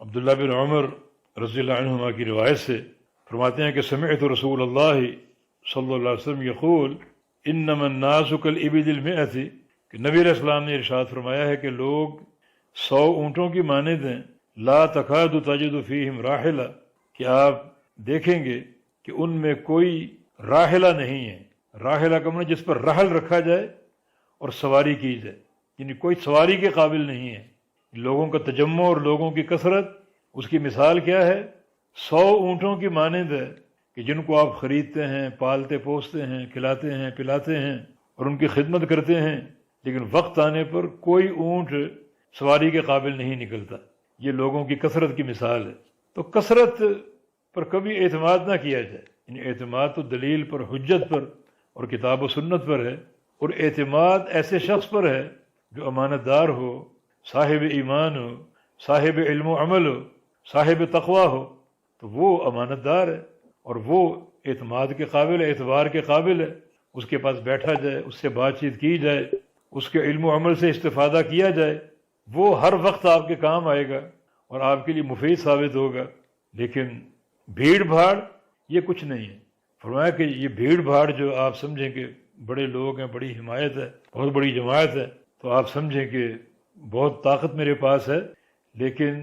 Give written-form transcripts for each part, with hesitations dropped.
عبداللہ بن عمر رضی اللہ عنہما کی روایت سے فرماتے ہیں کہ سمعت رسول اللہ صلی اللہ علیہ وسلم یقول انما الناس کالابل المئۃ، کہ نبی علیہ السلام نے ارشاد فرمایا ہے کہ لوگ 100 اونٹوں کی مانند ہیں، لا تکاد تجد فیہم راحلہ، کہ آپ دیکھیں گے کہ ان میں کوئی راحلہ نہیں ہے۔ راحلہ کا معنی جس پر رحل رکھا جائے اور سواری کی جائے، یعنی کوئی سواری کے قابل نہیں ہے۔ لوگوں کا تجمع اور لوگوں کی کثرت، اس کی مثال کیا ہے؟ 100 اونٹوں کی مانند ہے کہ جن کو آپ خریدتے ہیں، پالتے پوستے ہیں، کھلاتے ہیں، پلاتے ہیں اور ان کی خدمت کرتے ہیں، لیکن وقت آنے پر کوئی اونٹ سواری کے قابل نہیں نکلتا۔ یہ لوگوں کی کثرت کی مثال ہے۔ تو کثرت پر کبھی اعتماد نہ کیا جائے، یعنی اعتماد تو دلیل پر، حجت پر اور کتاب و سنت پر ہے، اور اعتماد ایسے شخص پر ہے جو امانت دار ہو، صاحب ایمان ہو، صاحب علم و عمل ہو، صاحب تقوی ہو، تو وہ امانت دار ہے اور وہ اعتماد کے قابل ہے، اعتبار کے قابل ہے۔ اس کے پاس بیٹھا جائے، اس سے بات چیت کی جائے، اس کے علم و عمل سے استفادہ کیا جائے، وہ ہر وقت آپ کے کام آئے گا اور آپ کے لیے مفید ثابت ہوگا۔ لیکن بھیڑ بھاڑ یہ کچھ نہیں ہے۔ فرمایا کہ یہ بھیڑ بھاڑ جو آپ سمجھیں کہ بڑے لوگ ہیں، بڑی حمایت ہے، بہت بڑی جماعت ہے، تو آپ سمجھیں کہ بہت طاقت میرے پاس ہے، لیکن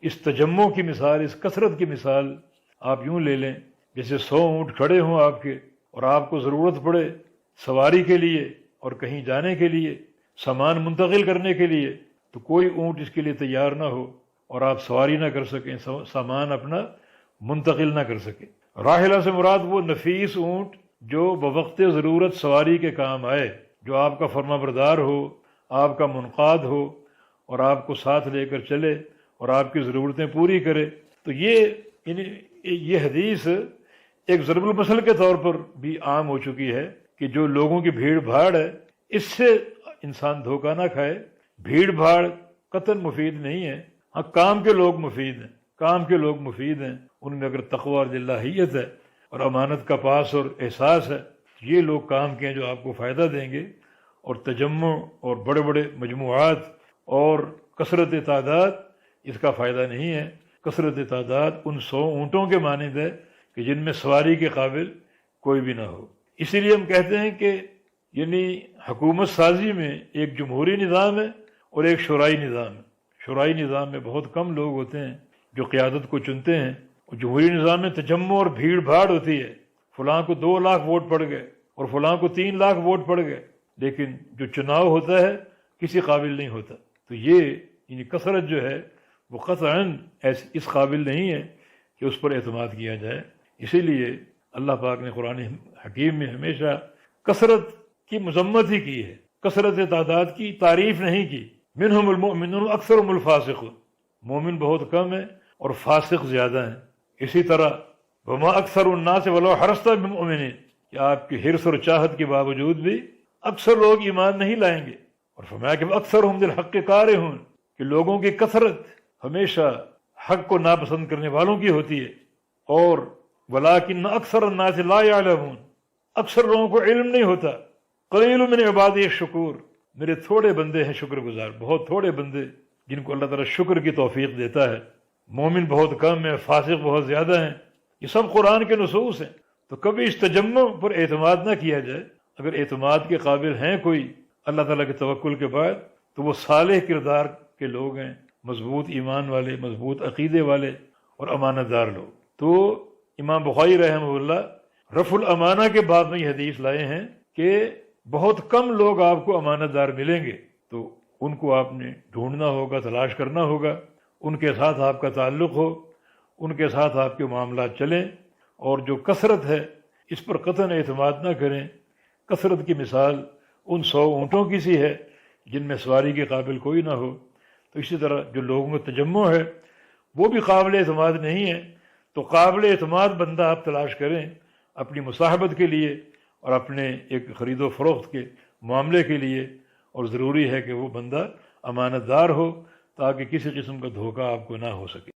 اس تجمع کی مثال، اس کثرت کی مثال آپ یوں لے لیں جیسے 100 اونٹ کھڑے ہوں آپ کے، اور آپ کو ضرورت پڑے سواری کے لیے اور کہیں جانے کے لیے، سامان منتقل کرنے کے لیے، تو کوئی اونٹ اس کے لیے تیار نہ ہو اور آپ سواری نہ کر سکیں، سامان اپنا منتقل نہ کر سکیں۔ راحلہ سے مراد وہ نفیس اونٹ جو بوقت ضرورت سواری کے کام آئے، جو آپ کا فرما بردار ہو، آپ کا منقاد ہو اور آپ کو ساتھ لے کر چلے اور آپ کی ضرورتیں پوری کرے۔ تو یہ حدیث ایک ضرب المثل کے طور پر بھی عام ہو چکی ہے کہ جو لوگوں کی بھیڑ بھاڑ ہے، اس سے انسان دھوکہ نہ کھائے۔ بھیڑ بھاڑ قطعاً مفید نہیں ہے، ہاں کام کے لوگ مفید ہیں، کام کے لوگ مفید ہیں، ان میں اگر تقوی اور للہیت ہے اور امانت کا پاس اور احساس ہے، یہ لوگ کام کے ہیں جو آپ کو فائدہ دیں گے۔ اور تجمع اور بڑے بڑے مجموعات اور کثرت تعداد اس کا فائدہ نہیں ہے۔ کثرت تعداد ان 100 اونٹوں کے مانند ہے کہ جن میں سواری کے قابل کوئی بھی نہ ہو۔ اسی لیے ہم کہتے ہیں کہ یعنی حکومت سازی میں ایک جمہوری نظام ہے اور ایک شورائی نظام ہے۔ شورائی نظام میں بہت کم لوگ ہوتے ہیں جو قیادت کو چنتے ہیں، اور جمہوری نظام میں تجمع اور بھیڑ بھاڑ ہوتی ہے۔ فلاں کو 2 لاکھ ووٹ پڑ گئے اور فلاں کو 3 لاکھ ووٹ پڑ گئے، لیکن جو چناؤ ہوتا ہے کسی قابل نہیں ہوتا۔ تو یہ یعنی کثرت جو ہے وہ قطعاً اس قابل نہیں ہے کہ اس پر اعتماد کیا جائے۔ اسی لیے اللہ پاک نے قرآن حکیم میں ہمیشہ کثرت کی مذمت ہی کی ہے، کثرت تعداد کی تعریف نہیں کی۔ منہم المؤمنون اکثرهم الفاسقون، مومن بہت کم ہیں اور فاسق زیادہ ہیں۔ اسی طرح وما اکثر الناس ولو حرصت بمؤمنین، کہ آپ کی حرص اور چاہت کے باوجود بھی اکثر لوگ ایمان نہیں لائیں گے۔ اور فرمایا کہ اکثرهم للحق کارہون، کہ لوگوں کی کثرت ہمیشہ حق کو ناپسند کرنے والوں کی ہوتی ہے۔ اور ولکن اکثر الناس لا یعلمون، اکثر لوگوں کو علم نہیں ہوتا۔ قلیل من عبادی الشکور، میرے تھوڑے بندے ہیں شکر گزار، بہت تھوڑے بندے جن کو اللہ تعالیٰ شکر کی توفیق دیتا ہے۔ مومن بہت کم ہیں، فاسق بہت زیادہ ہیں۔ یہ سب قرآن کے نصوص ہیں۔ تو کبھی اس تجمع پر اعتماد نہ کیا جائے۔ اگر اعتماد کے قابل ہیں کوئی اللہ تعالیٰ کے توکل کے بعد، تو وہ صالح کردار کے لوگ ہیں، مضبوط ایمان والے، مضبوط عقیدے والے اور امانت دار لوگ۔ تو امام بخاری رحمہ اللہ رفع الامانہ کے باب میں یہ حدیث لائے ہیں کہ بہت کم لوگ آپ کو امانت دار ملیں گے، تو ان کو آپ نے ڈھونڈنا ہوگا، تلاش کرنا ہوگا، ان کے ساتھ آپ کا تعلق ہو، ان کے ساتھ آپ کے معاملات چلیں۔ اور جو کثرت ہے اس پر قطعاً اعتماد نہ کریں۔ کثرت کی مثال ان 100 اونٹوں کی سی ہے جن میں سواری کے قابل کوئی نہ ہو۔ تو اسی طرح جو لوگوں کا تجمع ہے وہ بھی قابل اعتماد نہیں ہے۔ تو قابل اعتماد بندہ آپ تلاش کریں اپنی مصاحبت کے لیے اور اپنے ایک خرید و فروخت کے معاملے کے لیے، اور ضروری ہے کہ وہ بندہ امانت دار ہو تاکہ کسی قسم کا دھوکہ آپ کو نہ ہو سکے۔